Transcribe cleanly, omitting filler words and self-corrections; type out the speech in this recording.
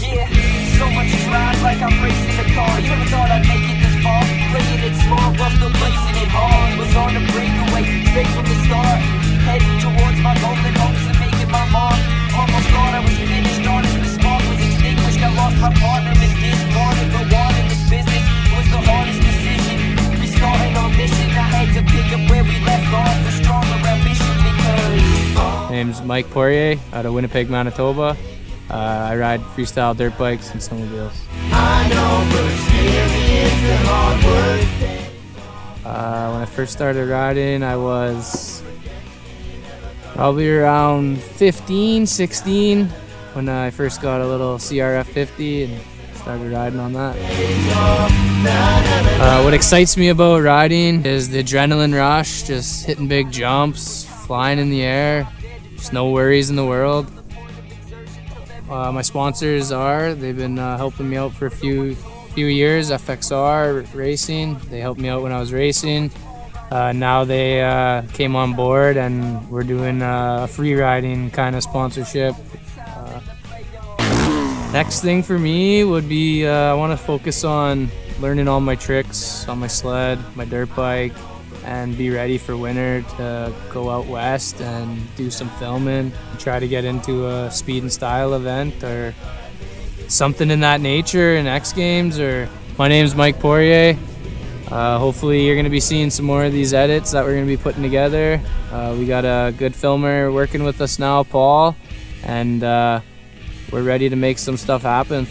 Yeah, so much drive like I'm racing a car. You never thought I'd make it this far. Playing it small while still placing it hard. Was on a breakaway straight from the start. Heading towards my golden hopes and making my mark. Almost thought I was finished, honest, the spark was extinguished. I lost my partner and didn't want to go on in this business. Was the hardest decision, restarting our mission. I had to pick up where we left off, a stronger ambition because My name's Mike Poirier out of Winnipeg, Manitoba. I ride freestyle dirt bikes and snowmobiles. When I first started riding, I was probably around 15, 16 when I first got a little CRF 50 and started riding on that. What excites me about riding is the adrenaline rush, just hitting big jumps, flying in the air, just no worries in the world. My sponsors they've been helping me out for a few years. FXR Racing, they helped me out when I was racing. Now they came on board and we're doing a free riding kind of sponsorship. Next thing for me would be I want to focus on learning all my tricks on my sled, my dirt bike, and be ready for winter to go out west and do some filming, try to get into a speed and style event or something in that nature in X Games. Or my name's Mike Poirier. Hopefully you're going to be seeing some more of these edits that we're going to be putting together. We got a good filmer working with us now, Paul, and we're ready to make some stuff happen.